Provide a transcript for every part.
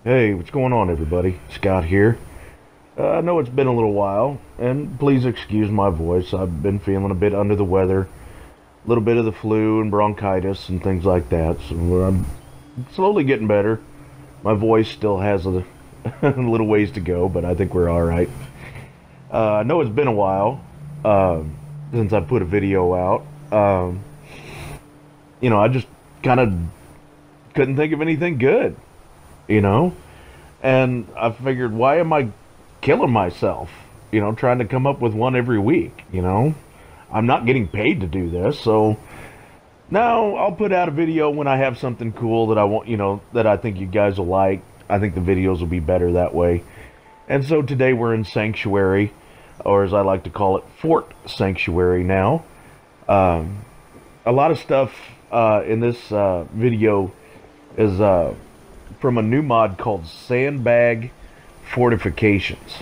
Hey, what's going on, everybody? Scott here. I know it's been a little while, and please excuse my voice. I've been feeling a bit under the weather, a little bit of the flu and bronchitis and things like that. So I'm slowly getting better. My voice still has a, a little ways to go, but I think we're all right. I know it's been a while since I put a video out. I just kind of couldn't think of anything good, you know? And I figured, why am I killing myself? Trying to come up with one every week. I'm not getting paid to do this, so now I'll put out a video when I have something cool that I want, that I think you guys will like. I think the videos will be better that way. And so today we're in Sanctuary, or as I like to call it, Fort Sanctuary now. A lot of stuff in this video is from a new mod called Sandbag Fortifications.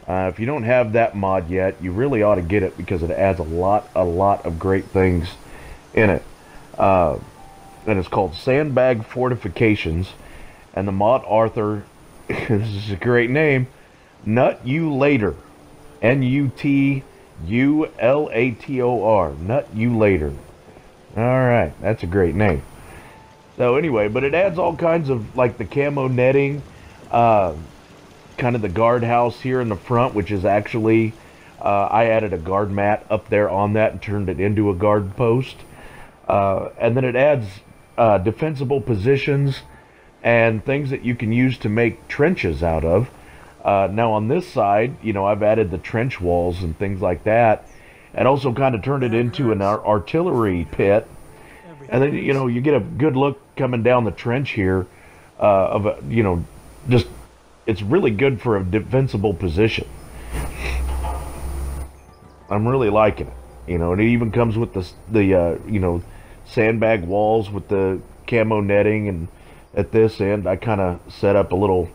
If you don't have that mod yet, you really ought to get it because it adds a lot of great things in it. And it's called Sandbag Fortifications, and the mod author, this is a great name, Nutulator, Nutulator, Nutulator. All right, that's a great name. So anyway, but it adds all kinds of, like, the camo netting, kind of the guardhouse here in the front, which is actually, I added a guard mat up there on that and turned it into a guard post. And then it adds defensible positions and things that you can use to make trenches out of. Now on this side, I've added the trench walls and things like that, and also kind of turned it into an artillery pit. And then, you get a good look coming down the trench here just, it's really good for a defensible position. I'm really liking it, and it even comes with the sandbag walls with the camo netting, and at this end, I kind of set up a little,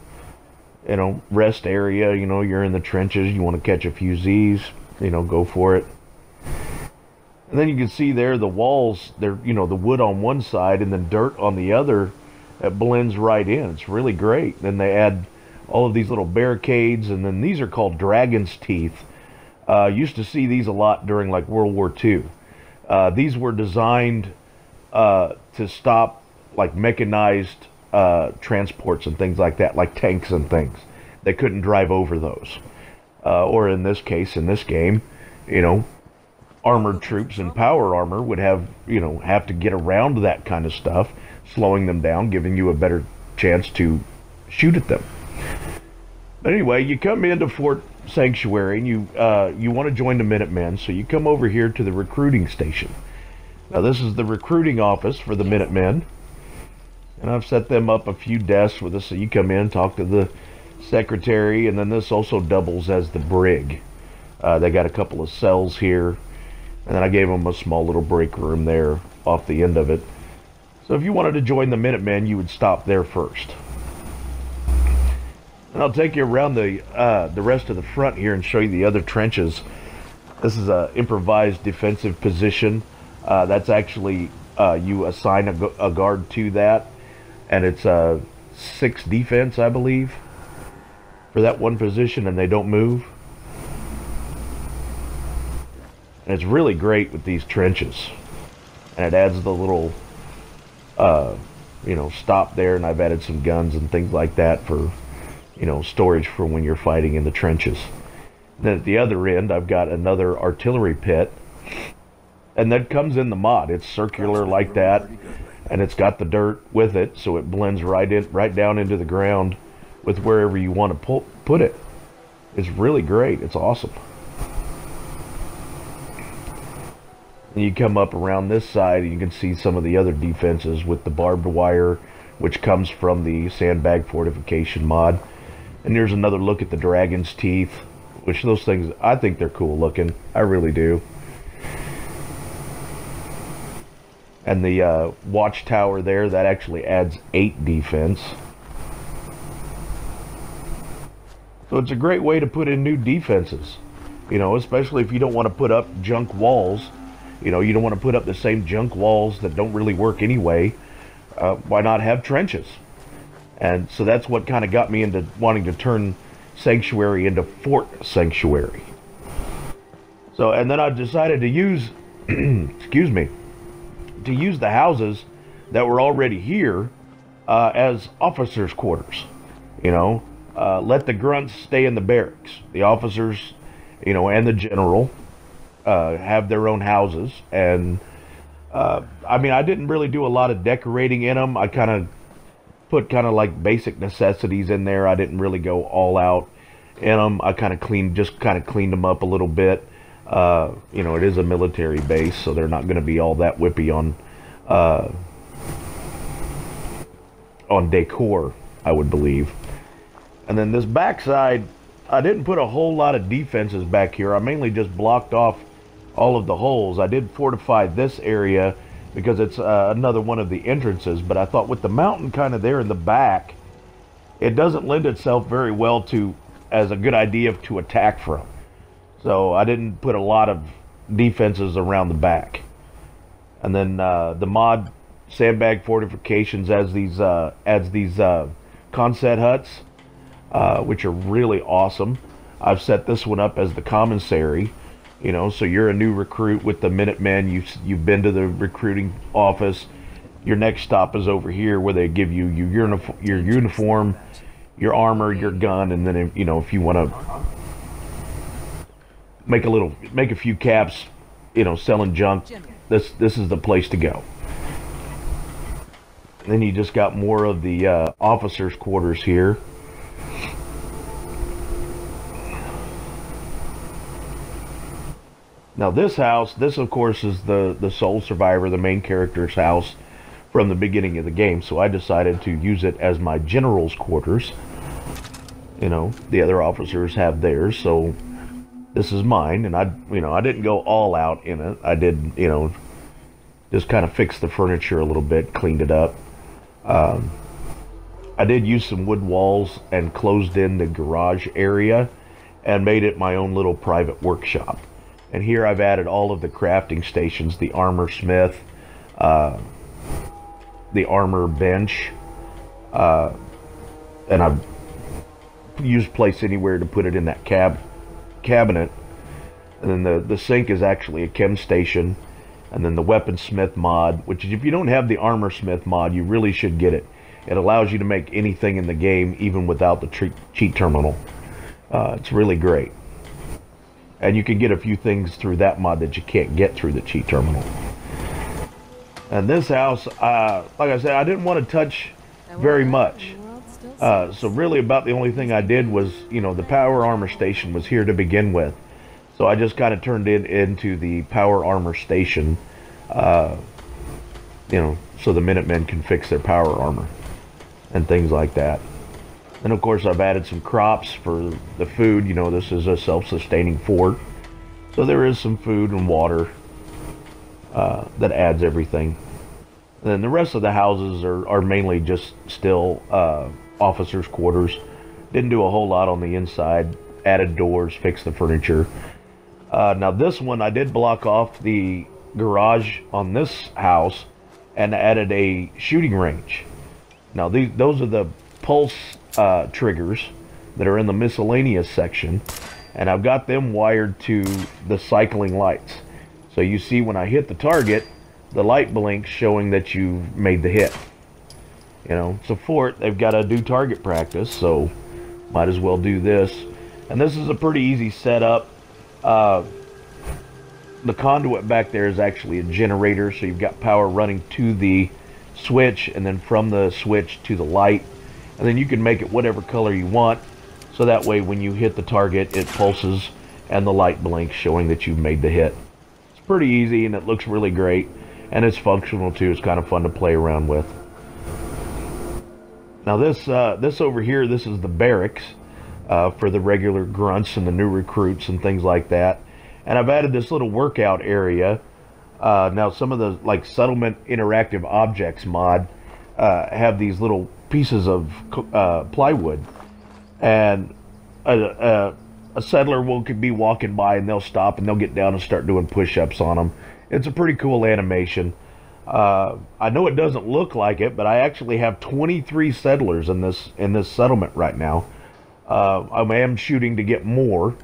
rest area. You're in the trenches, you want to catch a few Z's, go for it. And then you can see there the walls, they're, the wood on one side and then dirt on the other. It blends right in. It's really great. Then they add all of these little barricades, and then these are called dragon's teeth. Used to see these a lot during like World War II. These were designed to stop like mechanized transports and things like that, like tanks and things. They couldn't drive over those. Or in this case, in this game, armored troops in power armor would have to get around that kind of stuff, slowing them down, giving you a better chance to shoot at them. But anyway, you come into Fort Sanctuary, and you want to join the Minutemen, so you come over here to the recruiting station. Now this is the recruiting office for the Minutemen, and I've set them up a few desks with us, so you come in, talk to the secretary, and then this also doubles as the brig. They got a couple of cells here, and then I gave them a small little break room there off the end of it. So if you wanted to join the Minutemen, you would stop there first. And I'll take you around the rest of the front here and show you the other trenches. This is an improvised defensive position. That's actually, you assign a guard to that, and it's a 6 defense, I believe, for that one position, and they don't move. And it's really great with these trenches, and it adds the little stop there, and I've added some guns and things like that for storage for when you're fighting in the trenches. Then at the other end, I've got another artillery pit, and that comes in the mod. It's circular like that, and it's got the dirt with it, so it blends right down into the ground with wherever you want to put it. It's really great. It's awesome. And you come up around this side, and you can see some of the other defenses with the barbed wire, which comes from the Sandbag Fortification mod. And there's another look at the dragon's teeth, which those things, I think they're cool looking. I really do. And the watchtower there, that actually adds 8 defense. So it's a great way to put in new defenses, especially if you don't want to put up junk walls. You don't want to put up the same junk walls that don't really work anyway. Why not have trenches? And so that's what kind of got me into wanting to turn Sanctuary into Fort Sanctuary. So, and then I decided to use, excuse me, to use the houses that were already here as officers' quarters. You know, let the grunts stay in the barracks. The officers, you know, and the general have their own houses. And I mean, I didn't really do a lot of decorating in them. I kind of put kind of like basic necessities in there. I didn't really go all out in them. I kind of cleaned them up a little bit. You know, it is a military base, so they're not going to be all that whippy on decor, I would believe. And then this backside, I didn't put a whole lot of defenses back here. I mainly just blocked off all of the holes. I did fortify this area because it's another one of the entrances, but I thought with the mountain kind of there in the back, it doesn't lend itself very well to as a good idea to attack from. So I didn't put a lot of defenses around the back. And then the mod sandbag fortifications adds these Conset huts, which are really awesome. I've set this one up as the commissary. You know, so you're a new recruit with the Minutemen. You've been to the recruiting office. Your next stop is over here, where they give you your uniform, your armor, your gun, and then you know, if you want to make a few caps, you know, selling junk, this is the place to go. And then you just got more of the officers' quarters here. Now this house, this of course is the sole survivor, the main character's house from the beginning of the game. So I decided to use it as my general's quarters. You know, the other officers have theirs, so this is mine. And I didn't go all out in it. I did, you know, just kind of fix the furniture a little bit, cleaned it up. I did use some wood walls and closed in the garage area and made it my own little private workshop. And here I've added all of the crafting stations, the armor smith, the armor bench, and I've used place anywhere to put it in that cabinet. And then the sink is actually a chem station. And then the weaponsmith mod, which is, if you don't have the armor smith mod, you really should get it. It allows you to make anything in the game, even without the cheat terminal. It's really great. And you can get a few things through that mod that you can't get through the cheat terminal. And this house, like I said, I didn't want to touch very much. So really about the only thing I did was, you know, the power armor station was here to begin with. So I just kind of turned it into the power armor station, you know, so the Minutemen can fix their power armor and things like that. And of course I've added some crops for the food. You know, this is a self-sustaining fort, so there is some food and water that adds everything. And then the rest of the houses are mainly just still officers' quarters. Didn't do a whole lot on the inside. Added doors, fixed the furniture. Now this one, I did block off the garage on this house and added a shooting range. Now those are the pulse triggers that are in the miscellaneous section, and I've got them wired to the cycling lights. So you see when I hit the target, the light blinks showing that you've made the hit. You know, it's a fort, they've got to do target practice, so might as well do this. And this is a pretty easy setup. The conduit back there is actually a generator, so you've got power running to the switch, and then from the switch to the light. And then you can make it whatever color you want, so that way when you hit the target, it pulses and the light blinks showing that you've made the hit. It's pretty easy, and it looks really great, and it's functional too. It's kind of fun to play around with. Now this over here, this is the barracks for the regular grunts and the new recruits and things like that. And I've added this little workout area. Now some of the like settlement interactive objects mod have these little pieces of plywood, and a settler could be walking by and they'll stop and they'll get down and start doing push-ups on them. It's a pretty cool animation. I know it doesn't look like it, but I actually have 23 settlers in this settlement right now. I am shooting to get more,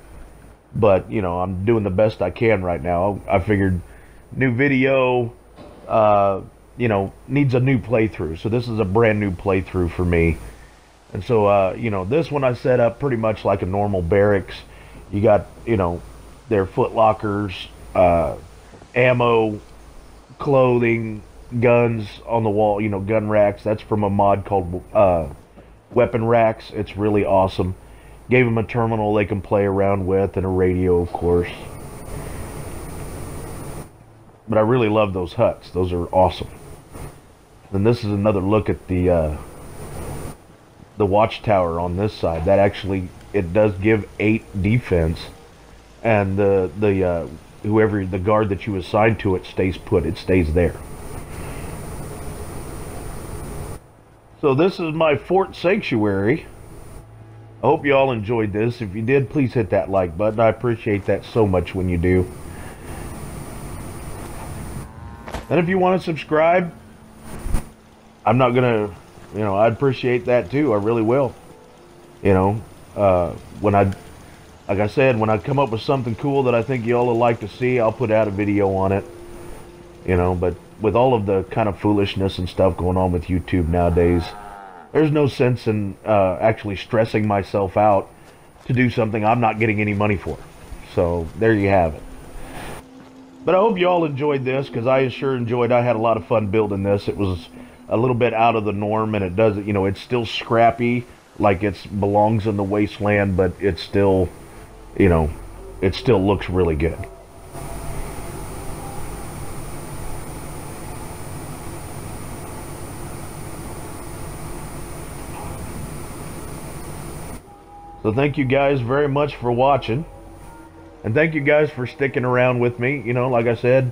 but you know, I'm doing the best I can right now. I figured new video, you know, needs a new playthrough. So this is a brand new playthrough for me. And so, you know, this one I set up pretty much like a normal barracks. You got, you know, their foot lockers, ammo, clothing, guns on the wall, you know, gun racks. That's from a mod called Weapon Racks. It's really awesome. Gave them a terminal they can play around with and a radio, of course. But I really love those huts. Those are awesome. And this is another look at the watchtower on this side. That actually, it does give 8 defense, and whoever the guard that you assign to it stays put. It stays there. So this is my Fort Sanctuary. I hope you all enjoyed this. If you did, please hit that like button. I appreciate that so much when you do. And if you want to subscribe, I'm not gonna, you know, I'd appreciate that too. I really will. You know, like I said, when I come up with something cool that I think y'all will like to see, I'll put out a video on it. You know, but with all of the kind of foolishness and stuff going on with YouTube nowadays, there's no sense in actually stressing myself out to do something I'm not getting any money for. So there you have it. But I hope you all enjoyed this, because I sure enjoyed. I had a lot of fun building this. It was a little bit out of the norm, and it does, you know, it's still scrappy, like it belongs in the wasteland, but it's still, you know, it still looks really good. So thank you guys very much for watching. And thank you guys for sticking around with me. You know, like I said,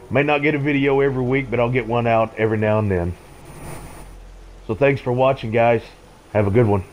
may not get a video every week, but I'll get one out every now and then. So thanks for watching, guys. Have a good one.